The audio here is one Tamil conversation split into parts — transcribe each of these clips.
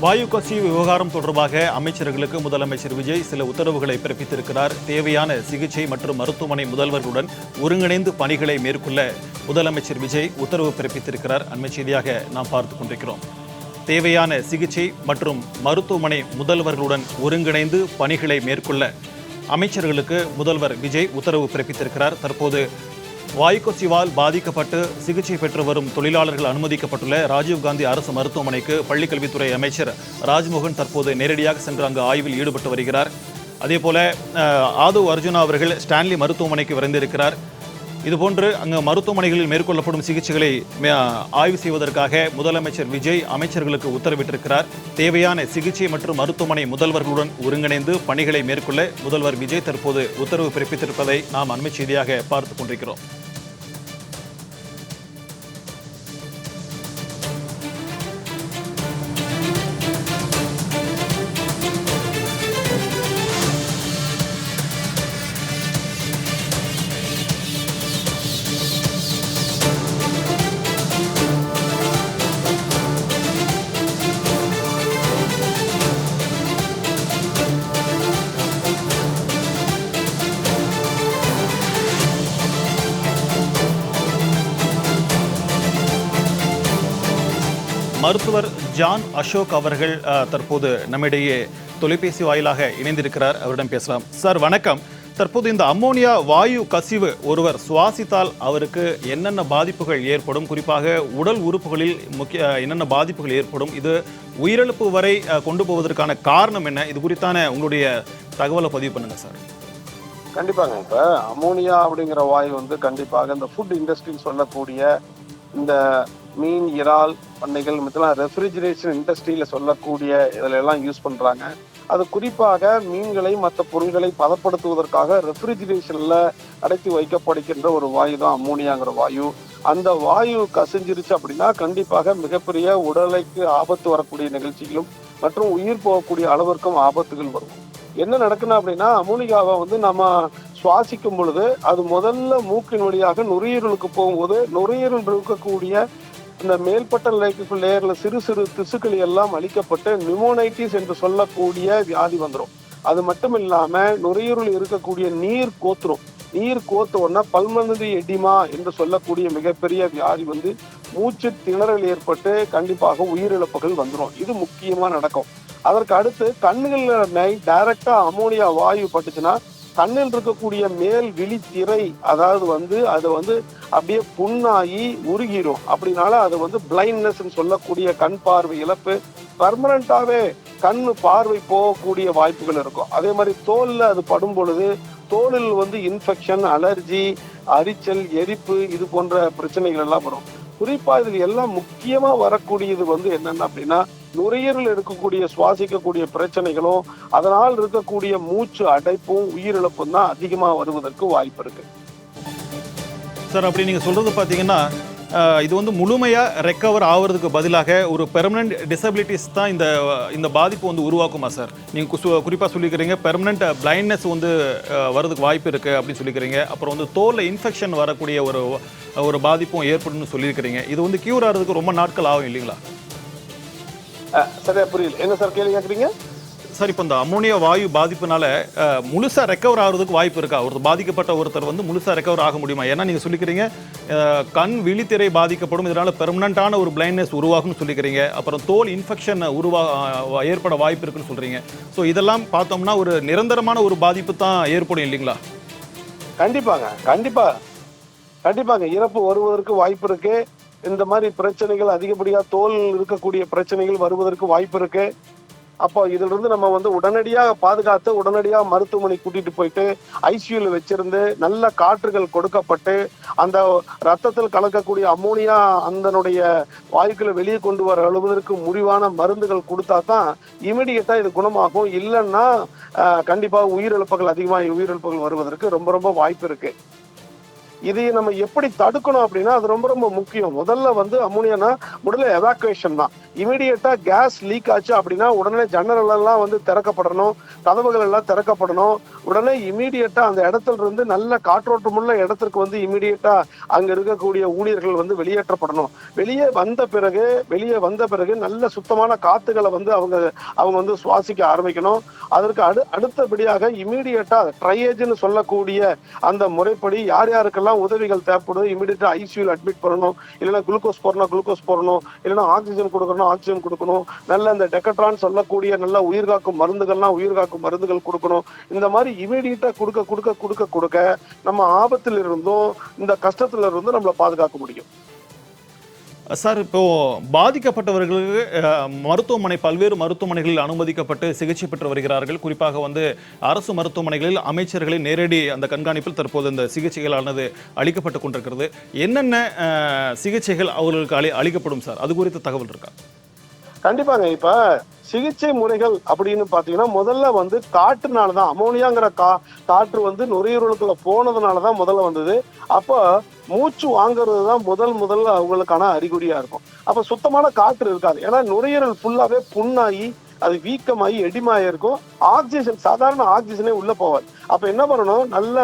வாயு கசிவு விவகாரம் தொடர்பாக அமைச்சர்களுக்கு முதலமைச்சர் விஜய் சில உத்தரவுகளை பிறப்பித்திருக்கிறார். தேவையான சிகிச்சை மற்றும் மருத்துவமனை முதல்வர்களுடன் ஒருங்கிணைந்து பணிகளை மேற்கொள்ள முதலமைச்சர் விஜய் உத்தரவு பிறப்பித்திருக்கிறார். அண்மை செய்தியாக நாம் பார்த்துக் கொண்டிருக்கிறோம். தேவையான சிகிச்சை மற்றும் மருத்துவமனை முதல்வர்களுடன் ஒருங்கிணைந்து பணிகளை மேற்கொள்ள அமைச்சர்களுக்கு முதல்வர் விஜய் உத்தரவு பிறப்பித்திருக்கிறார். தற்போது வாயு கசிவால் பாதிக்கப்பட்டு சிகிச்சை பெற்று வரும் தொழிலாளர்கள் அனுமதிக்கப்பட்டுள்ள ராஜீவ்காந்தி அரசு மருத்துவமனைக்கு பள்ளிக்கல்வித்துறை அமைச்சர் ராஜ்மோகன் தற்போது நேரடியாக சென்று அங்கு ஆய்வில் ஈடுபட்டு வருகிறார். அதேபோல ஆதவ் அர்ஜுனா அவர்கள் ஸ்டான்லி மருத்துவமனைக்கு விரைந்திருக்கிறார். இதுபோன்று அங்கு மருத்துவமனைகளில் மேற்கொள்ளப்படும் சிகிச்சைகளை ஆய்வு செய்வதற்காக முதலமைச்சர் விஜய் அமைச்சர்களுக்கு உத்தரவிட்டிருக்கிறார். தேவையான சிகிச்சை மற்றும் மருத்துவமனை முதல்வர்களுடன் ஒருங்கிணைந்து பணிகளை மேற்கொள்ள முதல்வர் விஜய் தற்போது உத்தரவு பிறப்பித்திருப்பதை நாம் அண்மை செய்தியாக பார்த்துக் கொண்டிருக்கிறோம். மருத்துவர் ஜான் அசோக் அவர்கள் தற்போது நம்மிடையே தொலைபேசி வாயிலாக இணைந்திருக்கிறார். அவரிடம் பேசலாம். சார் வணக்கம். தற்போது இந்த அம்மோனியா வாயு கசிவு ஒருவர் சுவாசித்தால் அவருக்கு என்னென்ன பாதிப்புகள் ஏற்படும், குறிப்பாக உடல் உறுப்புகளில் என்னென்ன பாதிப்புகள் ஏற்படும், இது உயிரிழப்பு வரை கொண்டு போவதற்கான காரணம் என்ன, இது குறித்தான உங்களுடைய தகவலை பதிவு பண்ணுங்க சார். கண்டிப்பாங்க. இப்போ அம்மோனியா அப்படிங்கிற வாயு கண்டிப்பாக இந்த ஃபுட் இண்டஸ்ட்ரின்னு சொல்லக்கூடிய இந்த மீன், இறால் பண்ணைகள் மற்றெல்லாம் ரெஃப்ரிஜரேஷன் இண்டஸ்ட்ரியில் சொல்லக்கூடிய இதில் எல்லாம் யூஸ் பண்ணுறாங்க. அது குறிப்பாக மீன்களை மற்ற பொருள்களை பதப்படுத்துவதற்காக ரெஃப்ரிஜரேஷனில் அடைத்து வைக்கப்படுகின்ற ஒரு வாயு தான் அம்மோனியாங்கிற வாயு. அந்த வாயு கசிஞ்சிருச்சு அப்படின்னா கண்டிப்பாக மிகப்பெரிய உடலுக்கு ஆபத்து வரக்கூடிய நிகழ்ச்சிகளும் மற்றும் உயிர் போகக்கூடிய அளவிற்கும் ஆபத்துகள் வரும். என்ன நடக்குன்னா அப்படின்னா அம்மோனியாவை நம்ம சுவாசிக்கும் பொழுது அது முதல்ல மூக்கின் வழியாக நுரையீரலுக்கு போகும்போது நுரையீரல் இருக்கக்கூடிய இந்த மேல்பட்ட லேயர்ல சிறு சிறு திசுக்கள் எல்லாம் அழிக்கப்பட்டு நிமோனைட்டிஸ் என்று சொல்லக்கூடிய வியாதி வந்துடும். அது மட்டும் இல்லாம நுரையீரல் இருக்கக்கூடிய நீர் கோத்துரும். நீர் கோத்தோன்னா பல்மனரி எடிமா என்று சொல்லக்கூடிய மிகப்பெரிய வியாதி மூச்சு திணறல் ஏற்பட்டு கண்டிப்பாக உயிரிழப்புகள் வந்துடும். இது முக்கியமா நடக்கும். அதற்கு அடுத்து கண்ணுகள்ல டைரக்டா அமோனியா வாயு பட்டுச்சுன்னா கண்ணில் இருக்கக்கூடிய மேல் விழித்திரை அதாவது அது அப்படியே புண்ணாகி உருகிடும். அப்படின்னால அது பிளைண்ட்னஸ் சொல்லக்கூடிய கண் பார்வை இழப்பு, பர்மனண்டாவே கண் பார்வை போகக்கூடிய வாய்ப்புகள் இருக்கும். அதே மாதிரி தோல்ல அது படும் பொழுது தோலில் இன்ஃபெக்ஷன், அலர்ஜி, அரிச்சல், எரிப்பு இது போன்ற பிரச்சனைகள் எல்லாம் வரும். குறிப்பா இதுல எல்லாம் முக்கியமா வரக்கூடியது என்னன்னா அப்படின்னா நுரையீரல் இருக்கக்கூடிய சுவாசிக்கக்கூடிய பிரச்சனைகளும் அதனால் இருக்கக்கூடிய மூச்சு அடைப்பும் உயிரிழப்பும் தான் அதிகமா வருவதற்கு வாய்ப்பு இருக்கு. சார், அப்படி நீங்க சொல்றது பாத்தீங்கன்னா இது முழுமையா ரெக்கவர் ஆகிறதுக்கு பதிலாக ஒரு பெர்மனன்ட் டிசபிலிட்டிஸ் தான் இந்த பாதிப்பு உருவாக்குமா சார்? நீங்க குறிப்பா சொல்லிக்கிறீங்க பெர்மனன்ட் பிளைண்ட்னஸ் வரதுக்கு வாய்ப்பு இருக்கு அப்படின்னு சொல்லிக்கிறீங்க. அப்புறம் தோல்ல இன்ஃபெக்ஷன் வரக்கூடிய ஒரு பாதிப்பும் ஏற்படும் சொல்லியிருக்கிறீங்க. இது கியூர் ஆகிறதுக்கு ரொம்ப நாட்கள் ஆகும் இல்லைங்களா? சரியா புரியல. என்ன சார் கேள்வி கேட்குறீங்க? சார், இப்போ இந்த அம்மோனியா வாயு பாதிப்புனால முழுசா ரெக்கவர் ஆகிறதுக்கு வாய்ப்பு இருக்கா? ஒரு பாதிக்கப்பட்ட ஒருத்தர் முழுசா ரெக்கவர் ஆக முடியுமா? ஏன்னா நீங்க சொல்லிக்கிறீங்க கண் விழித்திரை பாதிக்கப்படும், இதனால பெர்மனண்டான ஒரு பிளைண்ட்னஸ் உருவாகும்னு சொல்லிக்கிறீங்க. அப்புறம் தோல் இன்ஃபெக்ஷன் ஏற்பட வாய்ப்பு இருக்குன்னு சொல்றீங்க. ஸோ இதெல்லாம் பார்த்தோம்னா ஒரு நிரந்தரமான ஒரு பாதிப்பு தான் ஏற்படும் இல்லைங்களா? கண்டிப்பாங்க இறப்பு வருவதற்கு வாய்ப்பு இருக்கு. இந்த மாதிரி பிரச்சனைகள் அதிகப்படியா தோல் இருக்கக்கூடிய பிரச்சனைகள் வருவதற்கு வாய்ப்பு இருக்கு. அப்போ இதுல இருந்து நம்ம உடனடியாக பாதுகாத்து உடனடியாக மருத்துவமனை கூட்டிட்டு போயிட்டு ஐசியூல வச்சிருந்து நல்ல காற்றுகள் கொடுக்கப்பட்டு அந்த ரத்தத்தில் கலக்கக்கூடிய அம்மோனியா அதனுடைய வாயுக்களை வெளியே கொண்டு வர அளவதற்கு முடிவான மருந்துகள் கொடுத்தா தான் இமிடியேட்டா இது குணமாகும். இல்லைன்னா கண்டிப்பாக உயிரிழப்புகள் வருவதற்கு ரொம்ப ரொம்ப வாய்ப்பு இருக்கு. இதை நம்ம எப்படி தடுக்கணும் அப்படின்னா அது ரொம்ப ரொம்ப முக்கியம். முதல்ல வந்து அமோனியானா முதல்ல எவாக்குவேஷன் தான். இமீடியட்டா கேஸ் லீக் ஆச்சு அப்படின்னா உடனே ஜன்னல் எல்லாம் வந்து திறக்கப்படணும், கதவுகள் எல்லாம் திறக்கப்படணும். உடனே இமீடியட்டா அந்த இடத்துல இருந்து நல்ல காற்றோட்டமுள்ள இடத்திற்கு வந்து இமீடியட்டா அங்க இருக்கக்கூடிய ஊழியர்கள் வந்து வெளியேற்றப்படணும். வெளியே வந்த பிறகு நல்ல சுத்தமான காத்துகளை வந்து அவங்க வந்து சுவாசிக்க ஆரம்பிக்கணும். அதற்கு அடுத்தபடியாக இமீடியட்டா ட்ரையேஜ்னு சொல்லக்கூடிய அந்த முறைப்படி யார் யாருக்கெல்லாம் உதவிகள் தேவைப்படுது இமீடியட்டா ஐசியூல அட்மிட் பண்ணணும், இல்லைன்னா குளுக்கோஸ் போடணும், இல்லைன்னா ஆக்சிஜன் கொடுக்கணும், நல்ல இந்த டெக்கட்ரான் சொல்லக்கூடிய நல்ல உயிர்காக்கும் மருந்துகள் கொடுக்கணும். இந்த மாதிரி இமீடியட்டா கொடுக்க நம்ம ஆபத்தில் இருந்தும் இந்த கஷ்டத்துல இருந்தும் நம்மளை பாதுகாக்க முடியும். சார், இப்போ பாதிக்கப்பட்டவர்களுக்கு பல்வேறு மருத்துவமனைகளில் அனுமதிக்கப்பட்டு சிகிச்சை பெற்று வருகிறார்கள். குறிப்பாக வந்து அரசு மருத்துவமனைகளில் அமைச்சர்களின் நேரடி அந்த கண்காணிப்பில் தற்போது இந்த சிகிச்சைகளானது அளிக்கப்பட்டு கொண்டிருக்கிறது. என்னென்ன சிகிச்சைகள் அவர்களுக்கு அளிக்கப்படும் சார்? அது குறித்த தகவல் இருக்கா? கண்டிப்பாங்க. இப்ப சிகிச்சை முறைகள் அப்படின்னு பாத்தீங்கன்னா முதல்ல வந்து காற்றுனாலதான் அமோனியாங்கிற காற்று வந்து நுரையீரலுக்குள்ள போனதுனாலதான் முதல்ல வந்தது. அப்ப மூச்சு வாங்குறது தான் முதல்ல அவங்களுக்கான அறிகுறியா இருக்கும். அப்ப சுத்தமான காற்று இருக்காது. ஏன்னா நுரையீரல் ஃபுல்லாவே புண்ணாகி அது வீக்கமாகி எடிமாயி இருக்கும். சாதாரண ஆக்சிஜனே உள்ள போவாது. அப்ப என்ன பண்ணணும், நல்ல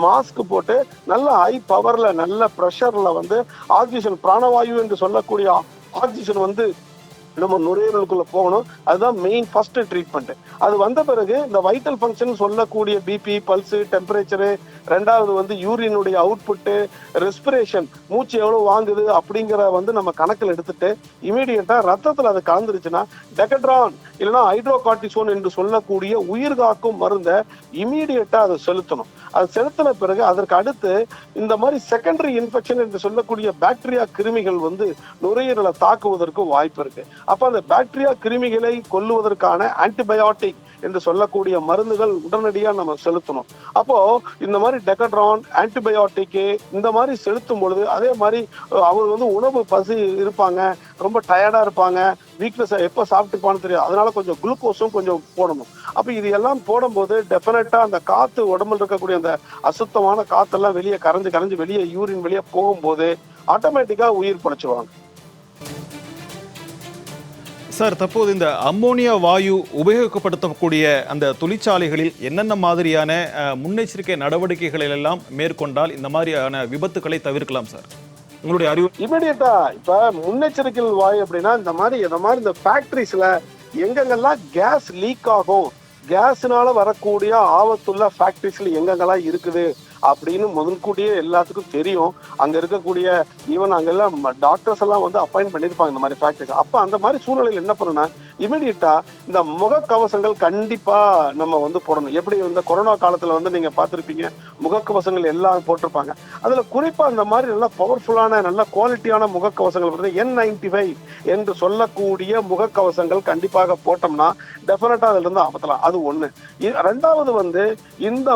மாஸ்க் போட்டு நல்ல ஹை பவர்ல நல்ல பிரஷர்ல வந்து ஆக்சிஜன் பிராணவாயு என்று சொல்லக்கூடிய ஆக்சிஜன் வந்து நம்ம நுரையீரலுக்குள்ள போகணும். அதுதான் மெயின் ஃபர்ஸ்ட் ட்ரீட்மெண்ட். அது வந்த பிறகு இந்த வைட்டல் ஃபங்க்ஷன் சொல்லக்கூடிய பிபி, பல்ஸ், டெம்பரேச்சரு, ரெண்டாவது வந்து யூரினுடைய அவுட்புட்டு, ரெஸ்பிரேஷன், மூச்சு எவ்வளவு வாங்குது அப்படிங்கிற வந்து நம்ம கணக்கில் எடுத்துட்டு இமீடியட்டா ரத்தத்துல அது கலந்துருச்சுன்னா டெக்கட்ரான் இல்லைன்னா ஹைட்ரோகார்டிசோன் என்று சொல்லக்கூடிய உயிர் காக்கும் மருந்தை இமீடியட்டா அதை செலுத்தணும். அது செலுத்தின பிறகு அதற்கு அடுத்து இந்த மாதிரி செகண்டரி இன்ஃபெக்ஷன் என்று சொல்லக்கூடிய பாக்டீரியா கிருமிகள் வந்து நுரையீரலை தாக்குவதற்கு வாய்ப்பு இருக்கு. அப்ப அந்த பாக்டீரியா கிருமிகளை கொல்லுவதற்கான ஆன்டிபயோட்டிக் என்று சொல்லக்கூடிய மருந்துகள் உடனடியா நம்ம செலுத்தணும். அப்போ இந்த மாதிரி டெக்கட்ரான், ஆன்டிபயோட்டிக் இந்த மாதிரி செலுத்தும் பொழுது அதே மாதிரி அவங்க வந்து உணவு பசி இருப்பாங்க, ரொம்ப டயர்டா இருப்பாங்க, வீக்னஸ் எப்ப சாப்பிட்டுப்பான்னு தெரியாது. அதனால கொஞ்சம் குளுக்கோஸும் கொஞ்சம் போடணும். அப்ப இது எல்லாம் போடும்போது டெஃபினட்டா அந்த காத்து உடம்புல இருக்கக்கூடிய அந்த அசுத்தமான காத்தெல்லாம் வெளியே கரைஞ்சு வெளியே யூரின் வெளியே போகும்போது ஆட்டோமேட்டிக்கா உயிர் படைச்சிருவாங்க. சார், தற்போது இந்த அம்மோனியா வாயு உபயோகப்படுத்தக்கூடிய அந்த தொழிற்சாலைகளில் என்னென்ன மாதிரியான முன்னெச்சரிக்கை நடவடிக்கைகளை எல்லாம் மேற்கொண்டால் இந்த மாதிரியான விபத்துக்களை தவிர்க்கலாம் சார்? உங்களுடைய அறிவு. இமிடியேட்டா இப்ப முன்னெச்சரிக்கை வாயு அப்படின்னா இந்த மாதிரி இந்த ஃபேக்டரிஸ்ல எங்கெங்கெல்லாம் கேஸ் லீக் ஆகும், கேஸ்னால வரக்கூடிய ஆபத்துள்ள ஃபேக்டரிஸ்ல எங்கெங்கெல்லாம் இருக்குது அப்படின்னு முன்கூட்டியே எல்லாத்துக்கும் தெரியும். அங்க இருக்கக்கூடிய ஈவன் அங்கெல்லாம் டாக்டர்ஸ் எல்லாம் வந்து அப்பாயிண்ட் பண்ணிருப்பாங்க இந்த மாதிரி ஃபேக்டரிஸ். அப்ப அந்த மாதிரி சூழ்நிலையில் என்ன பண்ணணும்னா இமிடியட்டா இந்த முகக்கவசங்கள் கண்டிப்பா நம்ம வந்து போடணும். எப்படி இந்த கொரோனா காலத்துல வந்து நீங்க பார்த்திருப்பீங்க, முகக்கவசங்கள் எல்லாம் போட்டிருப்பாங்க. அதுல குறிப்பா இந்த மாதிரி நல்ல பவர்ஃபுல்லான நல்ல குவாலிட்டியான முகக்கவசங்கள் N95 என்று சொல்லக்கூடிய முகக்கவசங்கள் கண்டிப்பாக போட்டோம்னா டெஃபினட்டா அதுல இருந்து ஆபத்தலாம். அது ஒண்ணு. ரெண்டாவது வந்து இந்த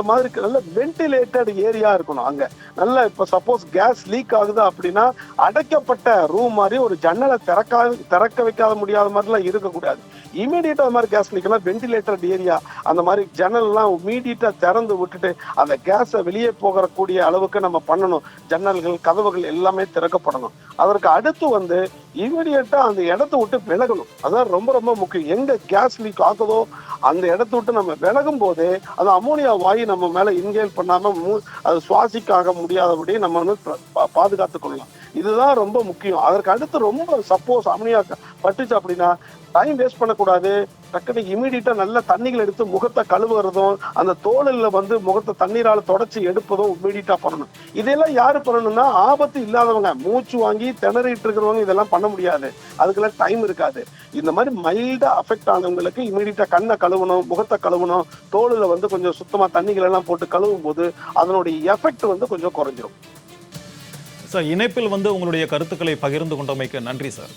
மாதிரி நல்ல வென்டிலேட்டட் ஏரியா இருக்கணும். அங்க நல்ல இப்ப சப்போஸ் கேஸ் லீக் ஆகுது அப்படின்னா அடைக்கப்பட்ட ரூம் மாதிரி ஒரு ஜன்னலை திறக்க வைக்காத முடியாத மாதிரிலாம் இருக்கக்கூடாது. இமீடியட்டா அந்த மாதிரி கேஸ் லீக்னா வென்டிலேட்டட் ஏரியா அந்த மாதிரி ஜன்னல் எல்லாம் இமீடியட்டா திறந்து விட்டுட்டு அந்த கேஸை வெளியே போகக்கூடிய அளவுக்கு நம்ம பண்ணணும். ஜன்னல்கள், கதவுகள் எல்லாமே திறக்கப்படணும். அதற்கு அடுத்து வந்து இமீடியட்டா அந்த இடத்த விட்டு விலகணும். அதான் ரொம்ப ரொம்ப முக்கியம். எங்க கேஸ் லீக் ஆகுதோ அந்த இடத்த விட்டு நம்ம விலகும் போது அந்த அமோனியா வாயு நம்ம மேல இன்ஹேல் பண்ணாம அது சுவாசிக்காக முடியாதபடி நம்ம வந்து பாதுகாத்துக் கொள்ளலாம். இதுதான் ரொம்ப முக்கியம். அதற்கு அடுத்து ரொம்ப சப்போஸ் அமோனியா பட்டுச்சு அப்படின்னா டைம் வேஸ்ட் பண்ணக்கூடாது. டக்குனு இமீடியட்டா நல்ல தண்ணிகள் எடுத்து முகத்தை கழுவுறதும் அந்த தோலில் வந்து முகத்தை தண்ணீரால தொடச்சி எடுப்பதும் இமீடியட்டா பண்ணணும். இதெல்லாம் யாரு பண்ணணும்னா ஆபத்து இல்லாதவங்க, மூச்சு வாங்கி திணறிட்டு இருக்கிறவங்க இதெல்லாம் பண்ண முடியாது. அதுக்கெல்லாம் டைம் இருக்காது. இந்த மாதிரி மைல்டா அஃபெக்ட் ஆனவங்களுக்கு இமீடியட்டா கண்ணை கழுவணும், முகத்தை கழுவணும், தோலில் வந்து கொஞ்சம் சுத்தமா தண்ணிகள் எல்லாம் போட்டு கழுவும் போது அதனுடைய எஃபெக்ட் வந்து கொஞ்சம் குறைஞ்சிரும். சார், இணைப்பில் வந்து உங்களுடைய கருத்துக்களை பகிர்ந்து கொண்டமைக்கு நன்றி சார்.